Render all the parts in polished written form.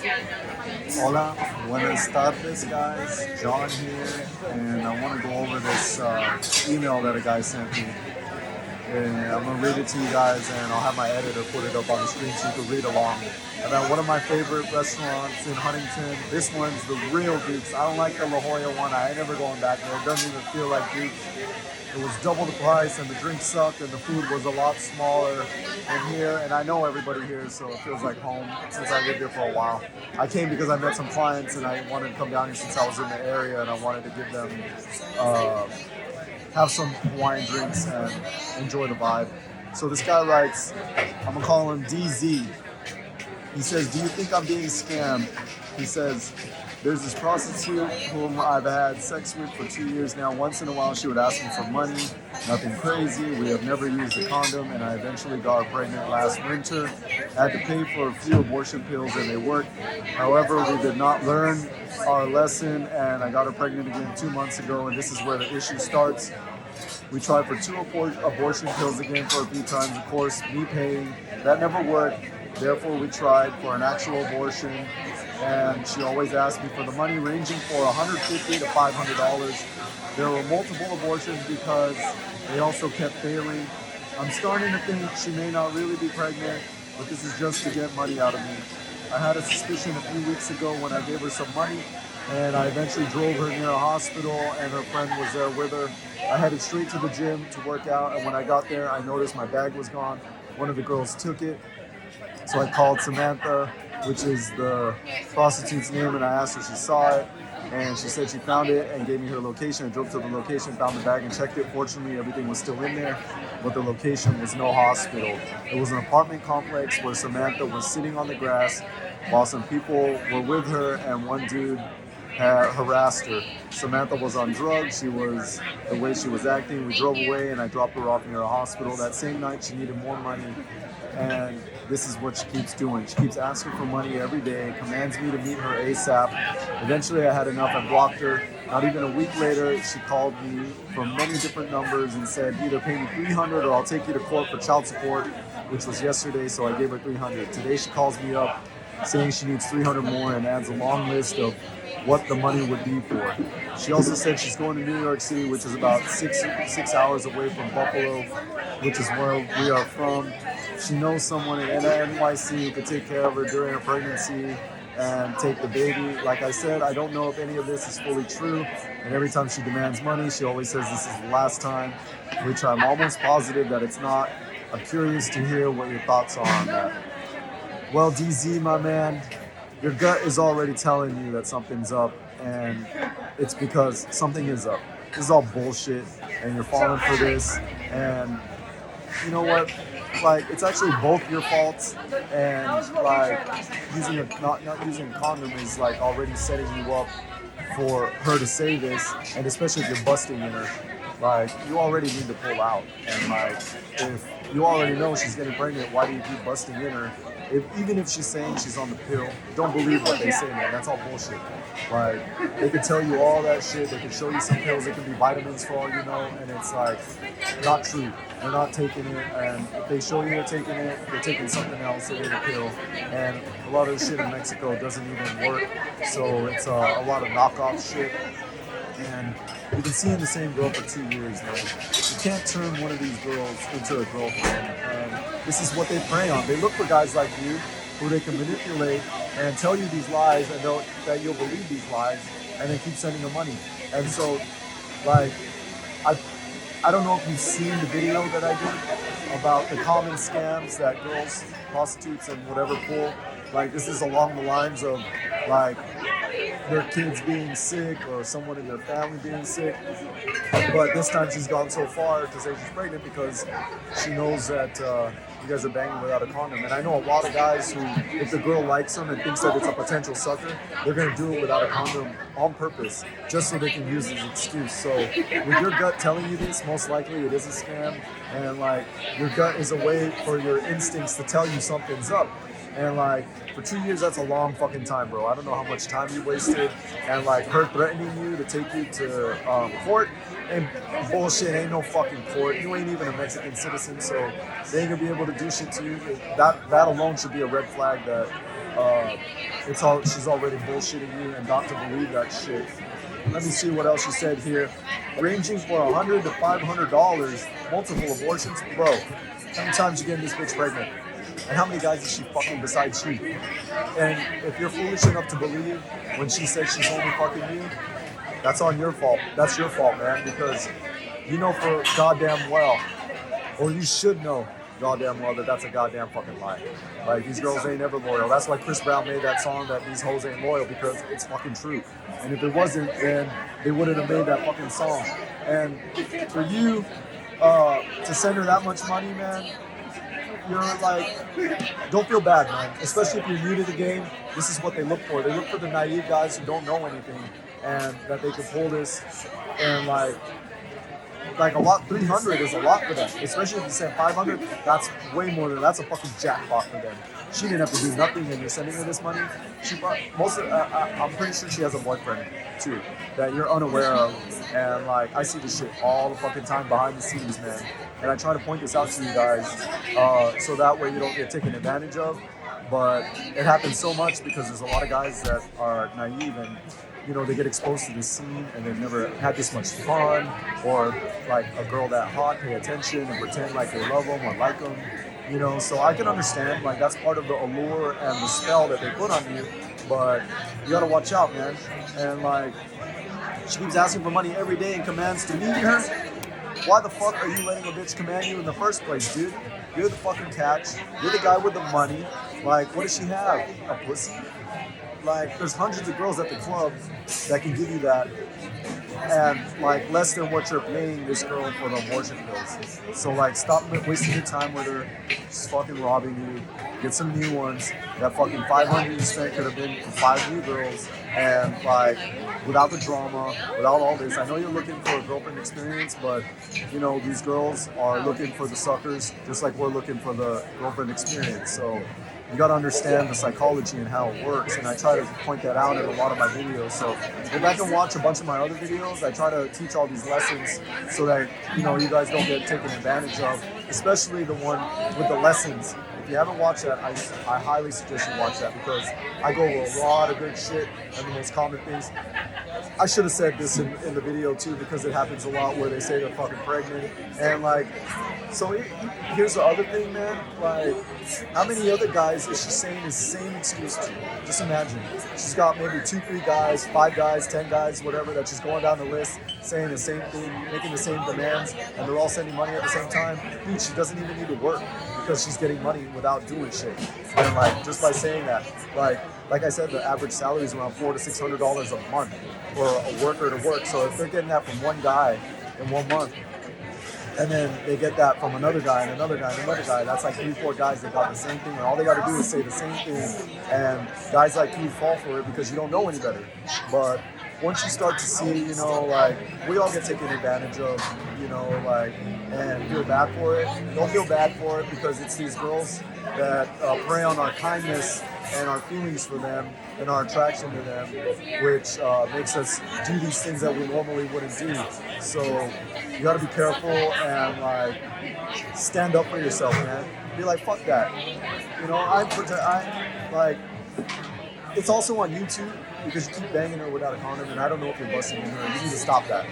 Hola, buenas tardes, guys. John here, and I want to go over this email that a guy sent me. And I'm gonna read it to you guys, and I'll have my editor put it up on the screen so you can read along. About one of my favorite restaurants in Huntington. This one's the real Duke's. I don't like the La Jolla one. I ain't never going back there. It doesn't even feel like Duke's. It was double the price, and the drink sucked, and the food was a lot smaller than here. And I know everybody here, so it feels like home since I lived here for a while. I came because I met some clients, and I wanted to come down here since I was in the area, and I wanted to give them have some Hawaiian drinks and enjoy the vibe. So this guy writes, I'm gonna call him DZ. He says, do you think I'm being scammed? He says, there's this prostitute whom I've had sex with for 2 years now. Once in a while, she would ask me for money. Nothing crazy. We have never used a condom, and I eventually got her pregnant last winter. I had to pay for a few abortion pills, and they worked. However, we did not learn our lesson, and I got her pregnant again 2 months ago, and this is where the issue starts. We tried for 2 abortion pills again for a few times, of course, me paying. That never worked. Therefore, we tried for an actual abortion, and she always asked me for the money, ranging for $150 to $500. There were multiple abortions because they also kept failing. I'm starting to think she may not really be pregnant, but this is just to get money out of me. I had a suspicion a few weeks ago when I gave her some money, and I eventually drove her near a hospital, and her friend was there with her. I headed straight to the gym to work out, and when I got there, I noticed my bag was gone. One of the girls took it, so I called Samantha, which is the prostitute's name, and I asked her if she saw it, and she said she found it and gave me her location. I drove to the location, found the bag, and checked it. Fortunately, everything was still in there, but the location was no hospital. It was an apartment complex where Samantha was sitting on the grass while some people were with her, and one dude had harassed her. Samantha was on drugs. The way she was acting. We drove away, and I dropped her off near a hospital. That same night, she needed more money, and this is what she keeps doing. She keeps asking for money every day, commands me to meet her ASAP. Eventually, I had enough. I blocked her. Not even a week later, she called me from many different numbers and said, either pay me $300 or I'll take you to court for child support, which was yesterday, so I gave her $300. Today, she calls me up saying she needs $300 more and adds a long list of what the money would be for. She also said she's going to New York City, which is about six hours away from Buffalo, which is where we are from. She knows someone in NYC who could take care of her during her pregnancy and take the baby. Like I said, I don't know if any of this is fully true, and every time she demands money, she always says this is the last time, which I'm almost positive that it's not. I'm curious to hear what your thoughts are on that. Well, DZ, my man, your gut is already telling you that something's up, and it's because something is up. This is all bullshit, and you're falling for this, and you know what? Like, it's actually both your faults, and like not using a condom is like already setting you up for her to say this, and especially if you're busting in her. Like, you already need to pull out, and like, if you already know she's getting pregnant, why do you keep busting in her? Even if she's saying she's on the pill, don't believe what they say, man. That's all bullshit. Like, they could tell you all that shit. They could show you some pills. It could be vitamins for all you know, and it's like not true. They're not taking it, and if they show you they're taking it, they're taking something else. It ain't a pill, and a lot of the shit in Mexico doesn't even work. So it's a lot of knockoff shit. And you've been seeing the same girl for 2 years now. You can't turn one of these girls into a girlfriend. And this is what they prey on. They look for guys like you who they can manipulate and tell you these lies and that you'll believe these lies and then keep sending them money. And so, like, I don't know if you've seen the video that I did about the common scams that girls, prostitutes, and whatever pull. Like, this is along the lines of, like, their kids being sick or someone in their family being sick. But this time she's gone so far to say she's pregnant because she knows that you guys are banging without a condom. And I know a lot of guys who, if the girl likes them and thinks that it's a potential sucker, they're going to do it without a condom on purpose, just so they can use it as an excuse. So with your gut telling you this, most likely it is a scam. And like, your gut is a way for your instincts to tell you something's up. And like, for 2 years, that's a long fucking time, bro. I don't know how much time you wasted. And like, her threatening you to take you to court, and bullshit, ain't no fucking court. You ain't even a Mexican citizen, so they ain't gonna be able to do shit to you. That alone should be a red flag that she's already bullshitting you and not to believe that shit. Let me see what else she said here. Ranging for $100 to $500, multiple abortions, bro. How many times you getting this bitch pregnant? And how many guys is she fucking besides you? And if you're foolish enough to believe when she says she's only fucking you, that's on your fault. That's your fault, man, because you know for goddamn well, or you should know goddamn well that that's a goddamn fucking lie. Like, these girls ain't ever loyal. That's why Chris Brown made that song that these hoes ain't loyal, because it's fucking true. And if it wasn't, then they wouldn't have made that fucking song. And for you to send her that much money, man, you're like, don't feel bad, man. Especially if you're new to the game, this is what they look for. They look for the naive guys who don't know anything and that they could pull this and like a lot. 300 is a lot for them, especially if you send 500. That's way more than that's a fucking jackpot for them. She didn't have to do nothing, and you're sending her this money. She I'm pretty sure she has a boyfriend too that you're unaware of, and like I see this shit all the fucking time behind the scenes, man. And I try to point this out to you guys so that way you don't get taken advantage of. But it happens so much because there's a lot of guys that are naive and they get exposed to this scene and they've never had this much fun, or like a girl that hot pay attention and pretend like they love them or like them, so I can understand, like, that's part of the allure and the spell that they put on you, but you gotta watch out, man. And like, she keeps asking for money every day and commands to meet her. Why the fuck are you letting a bitch command you in the first place, dude? You're the fucking catch. You're the guy with the money. Like, what does she have? A pussy? Like, there's hundreds of girls at the club that can give you that, and like less than what you're paying this girl for the abortion pills. So like, stop wasting your time with her. She's fucking robbing you. Get some new ones. That fucking 500 you spent could have been for 5 new girls, and like, without the drama, without all this. I know you're looking for a girlfriend experience, but these girls are looking for the suckers just like we're looking for the girlfriend experience. So you got to understand the psychology and how it works, and I try to point that out in a lot of my videos. So go back and watch a bunch of my other videos. I try to teach all these lessons so that you guys don't get taken advantage of, especially the one with the lessons. If you haven't watched that, I highly suggest you watch that, because I go over a lot of good shit and the most common things. I should have said this in the video too, because it happens a lot where they say they're fucking pregnant, and like, so here's the other thing, man. Like, how many other guys is she saying the same excuse to? Just imagine. She's got maybe 2, 3 guys, 5 guys, 10 guys, whatever, that she's going down the list saying the same thing, making the same demands, and they're all sending money at the same time. Dude, she doesn't even need to work because she's getting money without doing shit. And like, just by saying that, like I said, the average salary is around $400 to $600 a month for a worker to work. So if they're getting that from one guy in 1 month, and then they get that from another guy and another guy and another guy, that's like 3, 4 guys that got the same thing, and all they got to do is say the same thing, and guys like you fall for it because you don't know any better. But once you start to see, like, we all get taken advantage of, like, and feel bad for it. Don't feel bad for it, because it's these girls that prey on our kindness and our feelings for them and our attraction to them, which makes us do these things that we normally wouldn't do. So you got to be careful and like stand up for yourself, man. Be like, fuck that. I like. It's also on YouTube, because you keep banging her without a condom, and I don't know if you're busting in her. You need to stop that.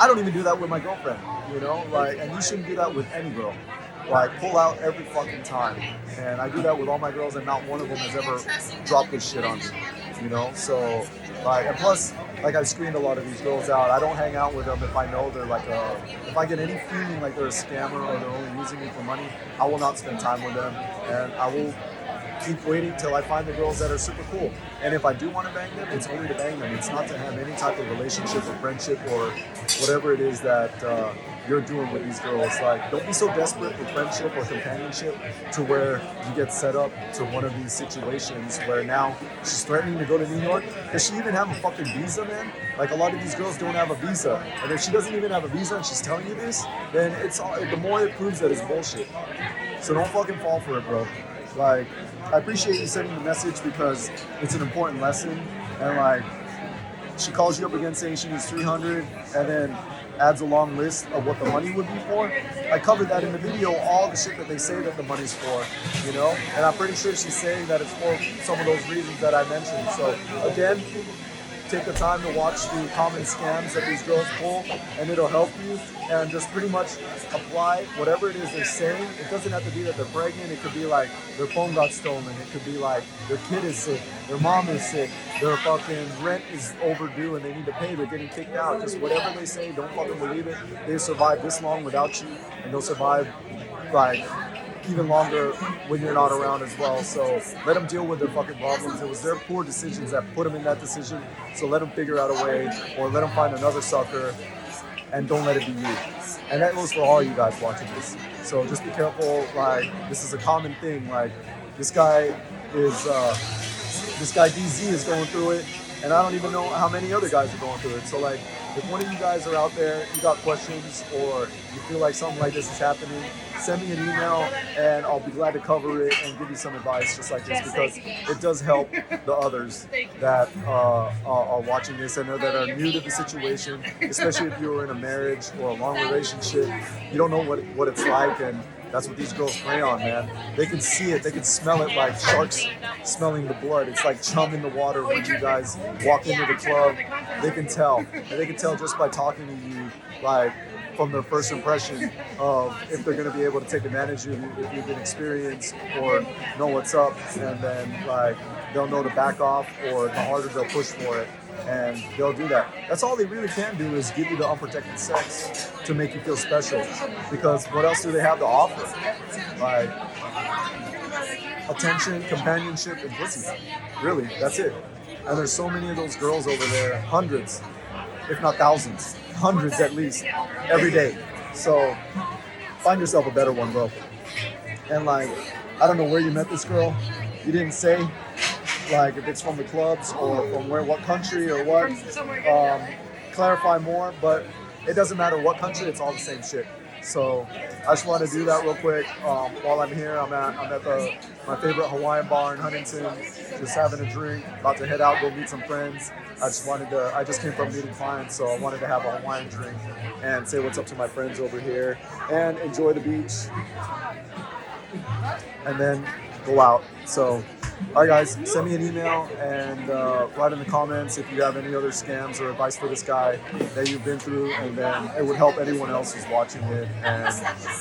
I don't even do that with my girlfriend. Like, and you shouldn't do that with any girl. Like, pull out every fucking time. And I do that with all my girls, and not one of them has ever dropped this shit on me. So, like, and plus, like, I've screened a lot of these girls out. I don't hang out with them if I know they're like if I get any feeling like they're a scammer or they're only using me for money, I will not spend time with them, and I will keep waiting till I find the girls that are super cool. And if I do want to bang them, it's only to bang them. It's not to have any type of relationship or friendship or whatever it is that you're doing with these girls. Like, don't be so desperate for friendship or companionship to where you get set up to one of these situations where now she's threatening to go to New York. Does she even have a fucking visa, man? Like, a lot of these girls don't have a visa. And if she doesn't even have a visa and she's telling you this, then the more it proves that it's bullshit. So don't fucking fall for it, bro. Like, I appreciate you sending the message, because it's an important lesson, and like, she calls you up again saying she needs 300 and then adds a long list of what the money would be for. I covered that in the video, all the shit that they say that the money's for, you know? And I'm pretty sure she's saying that it's for some of those reasons that I mentioned. So again, take the time to watch the common scams that these girls pull, and it'll help you. And just pretty much apply whatever it is they're saying. It doesn't have to be that they're pregnant. It could be like their phone got stolen. It could be like their kid is sick, their mom is sick, their fucking rent is overdue and they need to pay, they're getting kicked out. Just whatever they say, don't fucking believe it. They survived this long without you, and they'll survive like even longer when you're not around as well. So let them deal with their fucking problems. It was their poor decisions that put them in that decision. So let them figure out a way, or let them find another sucker, and don't let it be you. And that goes for all you guys watching this. So just be careful. Like, this is a common thing. Like, this guy DZ is going through it, and I don't even know how many other guys are going through it. So like, if one of you guys are out there, you got questions, or you feel like something like this is happening, send me an email and I'll be glad to cover it and give you some advice just like this, because it does help the others that are watching this and that are new to the situation, especially if you're in a marriage or a long relationship. You don't know what it's like, and that's what these girls prey on, man. They can see it, they can smell it like sharks smelling the blood. It's like chum in the water when you guys walk into the club. They can tell. And they can tell just by talking to you, like, from their first impression of if they're going to be able to take advantage of you, if you've been experienced or know what's up, and then like they'll know to back off, or the harder they'll push for it, and they'll do that. That's all they really can do, is give you the unprotected sex to make you feel special, because what else do they have to offer? Like attention, companionship, and pussy. Really, that's it. And there's so many of those girls over there, hundreds, if not thousands, hundreds at least, every day. So find yourself a better one, bro. And like, I don't know where you met this girl. You didn't say, like, if it's from the clubs or from what country or what. Clarify more, but it doesn't matter what country, it's all the same shit. So I just want to do that real quick. While I'm here, I'm at my favorite Hawaiian bar in Huntington, just having a drink, about to head out, go meet some friends. I just came from meeting clients, so I wanted to have a Hawaiian drink and say what's up to my friends over here and enjoy the beach and then go out. So, all right, guys, send me an email and write in the comments if you have any other scams or advice for this guy that you've been through, and then it would help anyone else who's watching it, and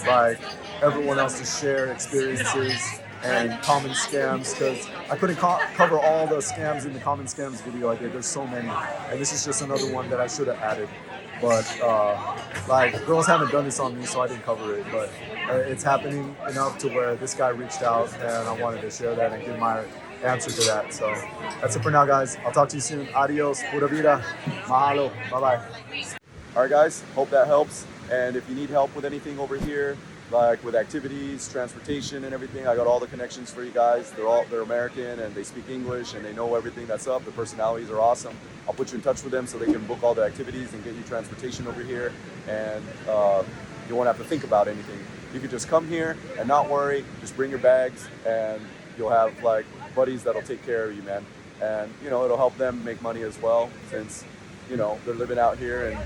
like everyone else to share experiences and common scams, because I couldn't cover all the scams in the common scams video I did. There's so many, and this is just another one that I should have added. But like, girls haven't done this on me, so I didn't cover it. But it's happening enough to where this guy reached out, and I wanted to share that and give my answer to that. So that's it for now, guys. I'll talk to you soon. Adios, pura vida, mahalo, bye-bye. All right, guys, hope that helps. And if you need help with anything over here, like with activities, transportation, and everything, I got all the connections for you guys. They're American, and they speak English, and they know everything that's up. The personalities are awesome. I'll put you in touch with them so they can book all the activities and get you transportation over here, and you won't have to think about anything. You can just come here and not worry. Just bring your bags, and you'll have like buddies that'll take care of you, man. And it'll help them make money as well, since they're living out here, and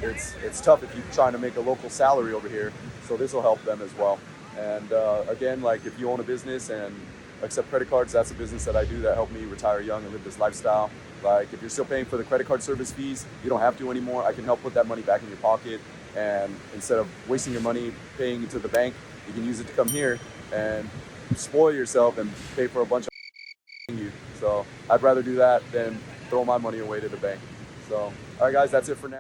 it's tough if you're trying to make a local salary over here. So this will help them as well. And again, like, if you own a business and accept credit cards, that's a business that I do that helped me retire young and live this lifestyle. Like, if you're still paying for the credit card service fees, you don't have to anymore. I can help put that money back in your pocket, and instead of wasting your money paying it to the bank, you can use it to come here and spoil yourself and pay for a bunch of you. So I'd rather do that than throw my money away to the bank. So, all right, guys, that's it for now.